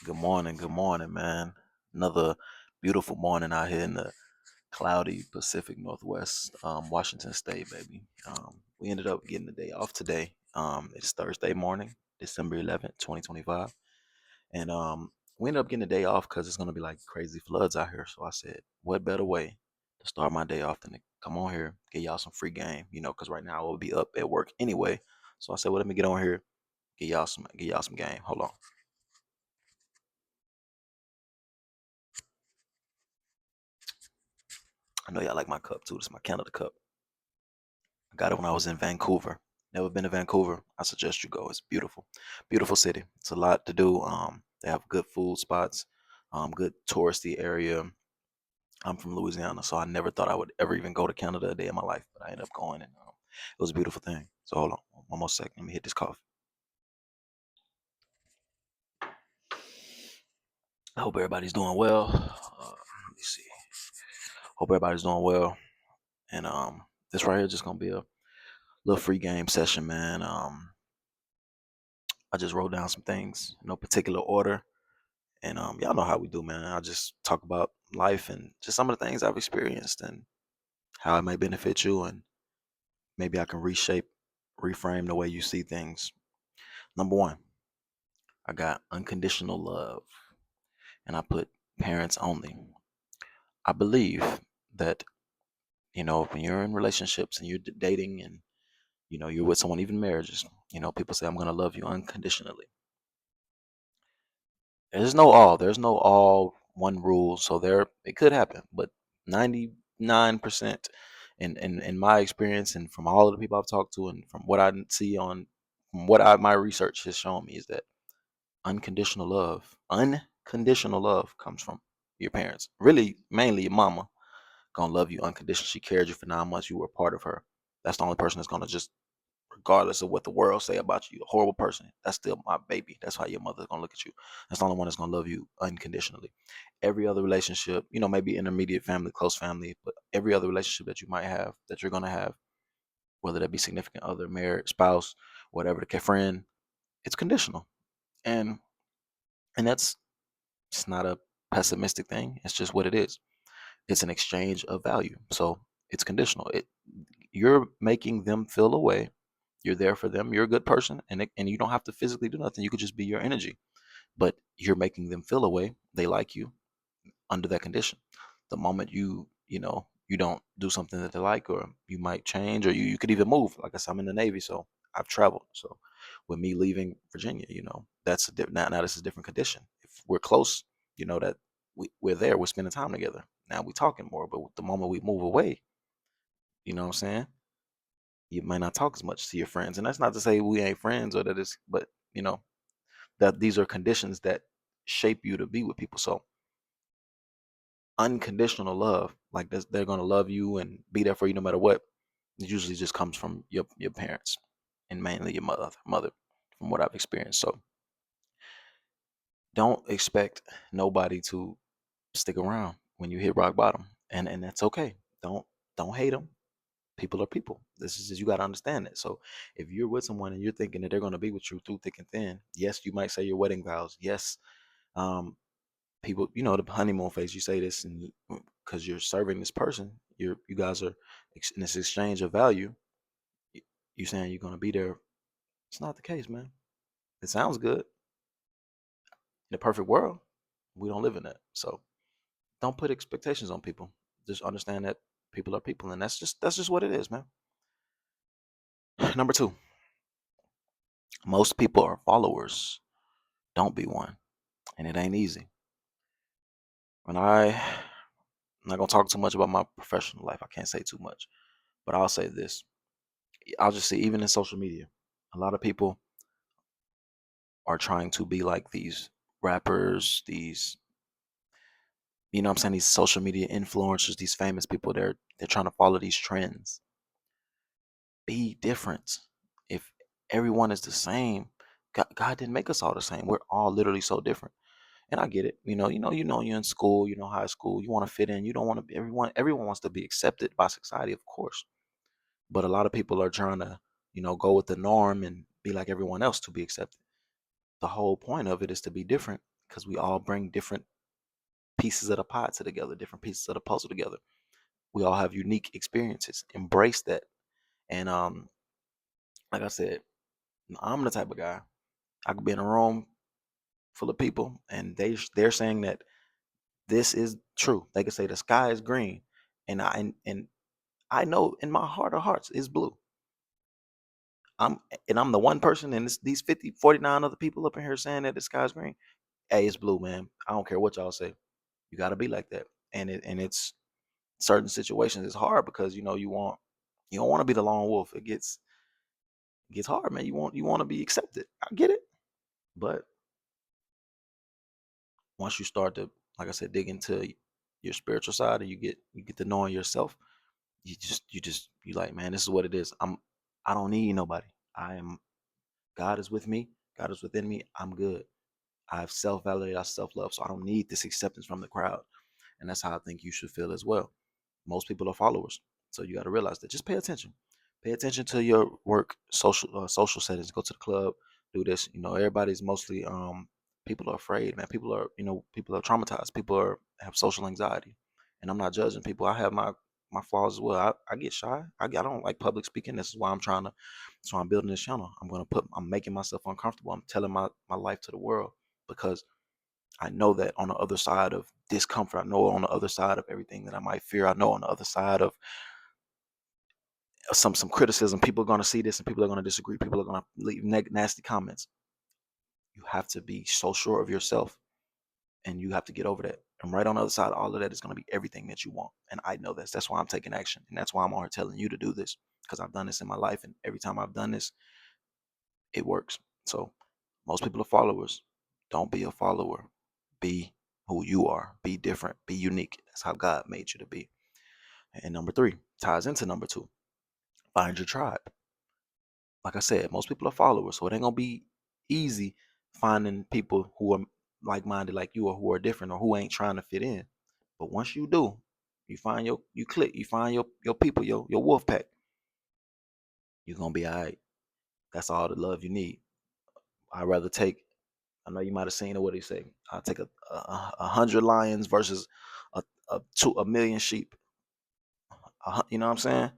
Good morning, man. Another beautiful morning out here in the cloudy Pacific Northwest, Washington State, baby. We ended up getting the day off today. It's Thursday morning, December 11th, 2025. And we ended up getting the day off because it's going to be like crazy floods out here. So I said, what better way to start my day off than to come on here, get y'all some free game, because right now I will be up at work anyway. So I said, well, let me get on here, get y'all some game. Hold on. I know y'all like my cup too. This is my Canada cup. I got it when I was in Vancouver. Never been to Vancouver. I suggest you go. It's beautiful, beautiful city. It's a lot to do. They have good food spots, good touristy area. I'm from Louisiana, so I never thought I would ever even go to Canada a day in my life, but I ended up going, and it was a beautiful thing. So hold on, one more second. Let me hit this coffee. I hope everybody's doing well. Let me see. Hope everybody's doing well, and this right here just gonna be a little free game session, man. I just wrote down some things, no particular order. And y'all know how we do, man. I just talk about life and just some of the things I've experienced and how it may benefit you, and maybe I can reframe the way you see things. Number one, I got unconditional love, and I put parents only. I believe that when you're in relationships and you're dating and you're with someone, even marriages, people say I'm gonna love you unconditionally. There's no all one rule, so there it could happen, but 99% in my experience and from all of the people I've talked to and from what I see from what my research has shown me is that unconditional love comes from your parents. Really, mainly your mama gonna love you unconditionally. She cared you for 9 months. You were a part of her. That's the only person that's gonna just, regardless of what the world say about you, a horrible person, that's still my baby. That's how your mother's gonna look at you. That's the only one that's gonna love you unconditionally. Every other relationship, maybe intermediate family, close family, but every other relationship that you might have, that you're gonna have, whether that be significant other, married, spouse, whatever, the friend, it's conditional. And that's, it's not a pessimistic thing. It's just what it is. It's an exchange of value. So it's conditional. You're making them feel a way. You're there for them. You're a good person, and you don't have to physically do nothing. You could just be your energy, but you're making them feel a way. They like you under that condition. The moment you don't do something that they like, or you might change, or you could even move. Like I said, I'm in the Navy, so I've traveled. So with me leaving Virginia, that's now this is a different condition. If we're close, that we're there, we're spending time together. Now we're talking more, but the moment we move away, you know what I'm saying? You might not talk as much to your friends. And that's not to say we ain't friends or that it's, but that these are conditions that shape you to be with people. So unconditional love, like this, they're gonna love you and be there for you no matter what. It usually just comes from your parents and mainly your mother, from what I've experienced. So don't expect nobody to stick around when you hit rock bottom, and that's okay. Don't hate them. People are people. This is just, you got to understand that. So if you're with someone and you're thinking that they're going to be with you through thick and thin, yes, you might say your wedding vows. Yes, um, people, the honeymoon phase. You say this, and because you're serving this person, you guys are in this exchange of value. You saying you're going to be there. It's not the case, man. It sounds good. In a perfect world, we don't live in that. So don't put expectations on people. Just understand that people are people, and that's just what it is, man. Number two, most people are followers. Don't be one, and it ain't easy. I'm not gonna talk too much about my professional life. I can't say too much, but I'll say this. I'll just say, even in social media, a lot of people are trying to be like these rappers, these, what I'm saying, these social media influencers, these famous people. They're trying to follow these trends. Be different. If everyone is the same, God didn't make us all the same. We're all literally so different. And I get it. You're in school, high school, you want to fit in. You don't want to be everyone wants to be accepted by society, of course. But a lot of people are trying to, go with the norm and be like everyone else to be accepted. The whole point of it is to be different. because we all bring different pieces of the pie together, different pieces of the puzzle together. We all have unique experiences. Embrace that. And like I said, I'm the type of guy, I could be in a room full of people and they're saying that this is true. They could say the sky is green, and I know in my heart of hearts it's blue. I'm I'm the one person, and these 50, 49 other people up in here saying that the sky's green. Hey, it's blue, man. I don't care what y'all say. You got to be like that. It's certain situations it's hard because you don't want to be the lone wolf. It gets hard, man. You want to be accepted. I get it. But once you start to, like I said, dig into your spiritual side and you get to knowing yourself, you like, man, this is what it is. I don't need nobody. I am God is with me. God is within me. I'm good. I have self-validated, I self-love. So I don't need this acceptance from the crowd. And that's how I think you should feel as well. Most people are followers. So you got to realize that. Just pay attention. Pay attention to your work, social settings. Go to the club, do this. Everybody's mostly people are afraid, man. People are traumatized. People have social anxiety. And I'm not judging people. I have my flaws as well. I get shy. I don't like public speaking. This is why I'm building this channel. I'm making myself uncomfortable. I'm telling my life to the world because I know that on the other side of discomfort, I know on the other side of everything that I might fear, I know on the other side of some criticism, people are going to see this and people are going to disagree. People are going to leave nasty comments. You have to be so sure of yourself and you have to get over that. And right on the other side, all of that is going to be everything that you want. And I know this. That's why I'm taking action. And that's why I'm on here telling you to do this because I've done this in my life. And every time I've done this, it works. So most people are followers. Don't be a follower. Be who you are. Be different. Be unique. That's how God made you to be. And number 3 ties into number 2. Find your tribe. Like I said, most people are followers, so it ain't gonna be easy finding people who are like-minded like you or who are different or who ain't trying to fit in. But once you do, you click, you find your people, your wolf pack, you're gonna be all right. That's all the love you need. I'd rather take, I know you might have seen it, what do you say? I'll take a hundred lions versus a million sheep. You know what I'm saying?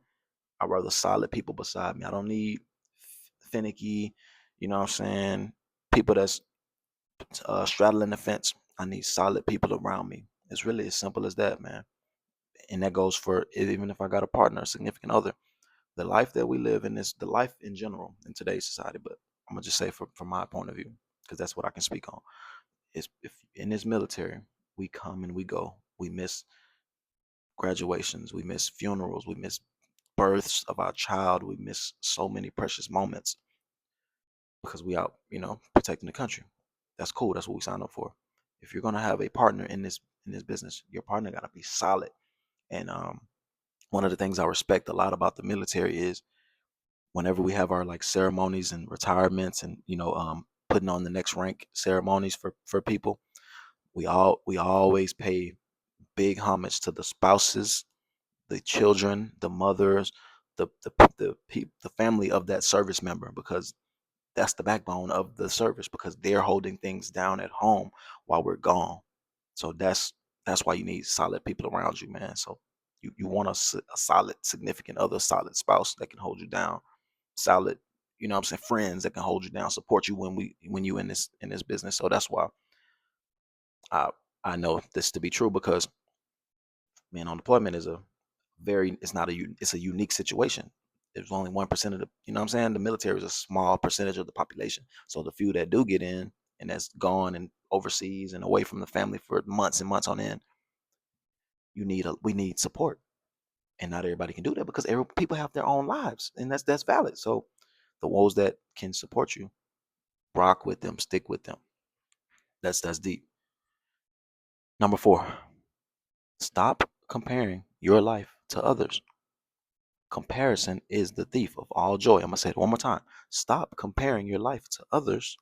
I'd rather solid people beside me. I don't need finicky, you know what I'm saying? People that's straddling the fence. I need solid people around me. It's really as simple as that, man. And that goes for even if I got a partner, a significant other. The life that we live in is the life in general in today's society. But I'm gonna just say from my point of view, because that's what I can speak on. Is if in this military, we come and we go. We miss graduations, we miss funerals, we miss births of our child, we miss so many precious moments because we out, protecting the country. That's cool. That's what we signed up for. If you're gonna have a partner in this business, your partner gotta be solid. And one of the things I respect a lot about the military is whenever we have our like ceremonies and retirements and putting on the next rank ceremonies for people, we always pay big homage to the spouses, the children, the mothers, the family of that service member because that's the backbone of the service because they're holding things down at home while we're gone. So that's why you need solid people around you, man. So you want a solid significant other, solid spouse that can hold you down, solid, what I'm saying, friends that can hold you down, support you when you in this business. So that's why I I know this to be true because man, on deployment is it's not it's a unique situation. There's only 1% of the, what I'm saying? The military is a small percentage of the population. So the few that do get in and that's gone and overseas and away from the family for months and months on end, we need support. And not everybody can do that because people have their own lives and that's valid. So the ones that can support you, rock with them, stick with them. That's deep. Number 4, stop comparing your life to others. Comparison is the thief of all joy. I'm going to say it one more time. Stop comparing your life to others.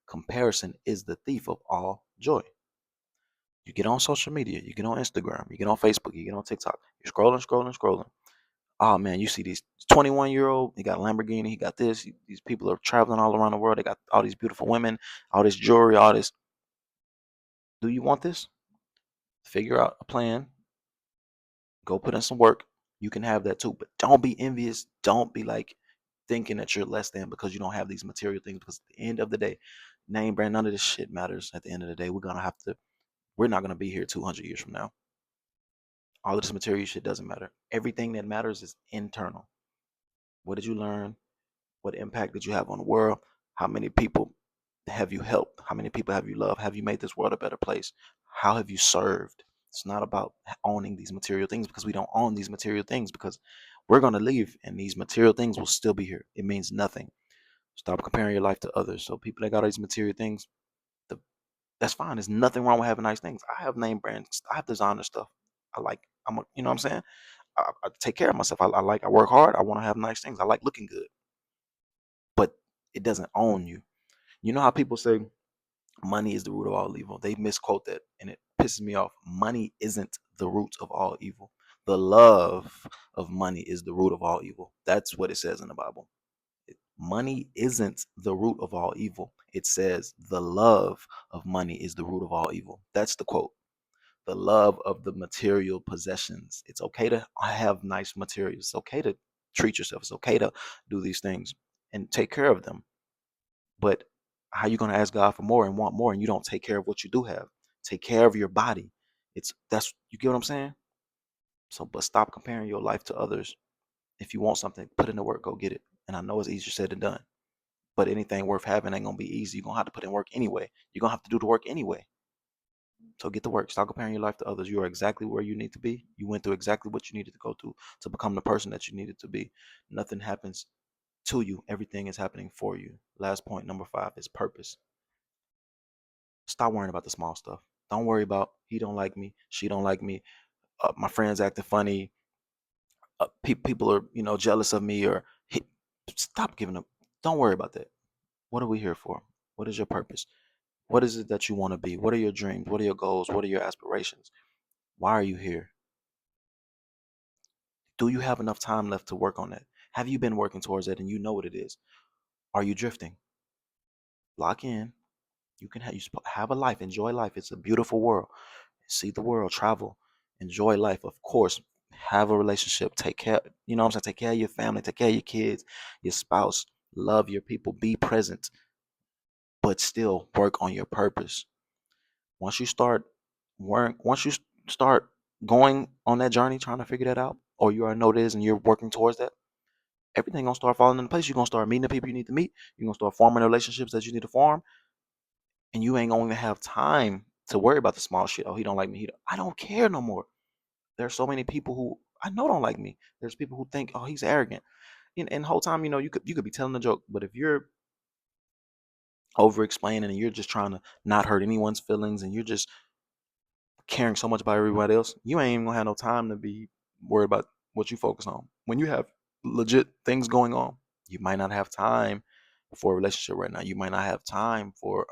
Comparison is the thief of all joy. You get on social media, you get on Instagram, you get on Facebook, you get on TikTok, you're scrolling. Oh man, you see these 21-year-old, he got a Lamborghini, he got this. These people are traveling all around the world. They got all these beautiful women, all this jewelry, all this. Do you want this? Figure out a plan. Go put in some work. You can have that too, but don't be envious. Don't be like thinking that you're less than because you don't have these material things. Because at the end of the day, name brand, none of this shit matters. At the end of the day, we're not gonna be here 200 years from now. All of this material shit doesn't matter. Everything that matters is internal. What did you learn? What impact did you have on the world? How many people have you helped? How many people have you loved? Have you made this world a better place? How have you served? It's not about owning these material things, because we don't own these material things, because we're going to leave and these material things will still be here. It means nothing. Stop comparing your life to others. So people that got all these material things, the, that's fine. There's nothing wrong with having nice things. I have name brands. I have designer stuff. I like, you know what I'm saying? I take care of myself. I work hard. I want to have nice things. I like looking good, but it doesn't own you. You know how people say money is the root of all evil? They misquote that and it pisses me off. Money isn't the root of all evil. The love of money is the root of all evil. That's what it says in the Bible. Money isn't the root of all evil. It says the love of money is the root of all evil. That's the quote. The love of the material possessions. It's okay to have nice materials. It's okay to treat yourself. It's okay to do these things and take care of them. But how you gonna ask God for more and want more and you don't take care of what you do have? Take care of your body. That's, you get what I'm saying? So, but stop comparing your life to others. If you want something, put in the work, go get it. And I know it's easier said than done. But anything worth having ain't gonna be easy. You're gonna have to put in work anyway. You're gonna have to do the work anyway. So get to work. Stop comparing your life to others. You are exactly where you need to be. You went through exactly what you needed to go through to become the person that you needed to be. Nothing happens to you. Everything is happening for you. Last point, number 5, is purpose. Stop worrying about the small stuff. Don't worry about he don't like me, she don't like me, my friends acting funny, people are jealous of me, or he, stop giving up. Don't worry about that. What are we here for? What is your purpose? What is it that you want to be? What are your dreams? What are your goals? What are your aspirations? Why are you here? Do you have enough time left to work on that? Have you been working towards that and you know what it is? Are you drifting? Lock in. You can have a life, enjoy life. It's a beautiful world. See the world, travel, enjoy life. Of course, have a relationship. Take care, you know what I'm saying? Take care of your family, take care of your kids, your spouse. Love your people, be present, but still work on your purpose. Once you start once you start going on that journey, trying to figure that out, or you already know it is and you're working towards that, everything gonna start falling into place. You're gonna start meeting the people you need to meet. You're gonna start forming the relationships that you need to form, and you ain't gonna even have time to worry about the small shit. Oh, he don't like me. I don't care no more. There's so many people who I know don't like me. There's people who think, oh, he's arrogant. And the whole time, you could be telling a joke, but if you're over explaining and you're just trying to not hurt anyone's feelings and you're just caring so much about everybody else, you ain't even gonna have no time to be worried about what you focus on. When you have legit things going on, you might not have time for a relationship right now. You might not have time for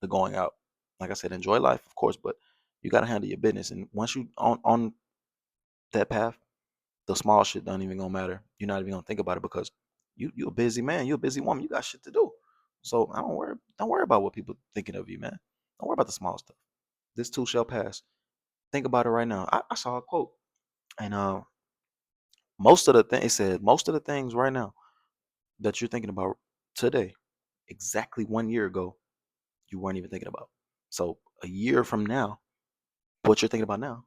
the going out. Like I said, enjoy life, of course, but you gotta handle your business. And once you on that path, the small shit don't even gonna matter. You're not even gonna think about it because you a busy man, you a busy woman, you got shit to do. So I don't worry about what people thinking of you, man. Don't worry about the small stuff. This too shall pass. Think about it right now. I saw a quote, and most of the thing it said most of the things right now that you're thinking about today, exactly 1 year ago, you weren't even thinking about. So a year from now, what you're thinking about now,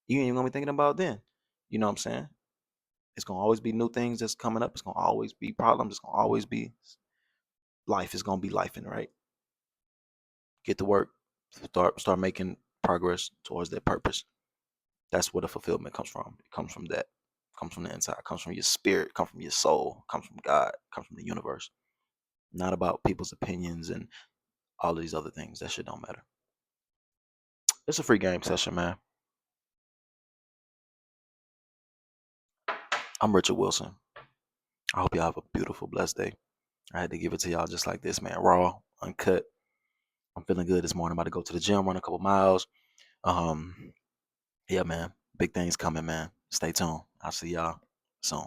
you ain't even gonna be thinking about then. You know what I'm saying? It's gonna always be new things that's coming up. It's gonna always be problems. It's gonna always be life. Is gonna be life, and right. Get to work. Start making progress towards that purpose. That's where the fulfillment comes from. It comes from that. It comes from the inside. It comes from your spirit. It comes from your soul. It comes from God. It comes from the universe. Not about people's opinions and all of these other things. That shit don't matter. It's a free game session, man. I'm Richard Wilson. I hope y'all have a beautiful, blessed day. I had to give it to y'all just like this, man. Raw, uncut. I'm feeling good this morning. I'm about to go to the gym, run a couple miles. Yeah, man. Big things coming, man. Stay tuned. I'll see y'all soon.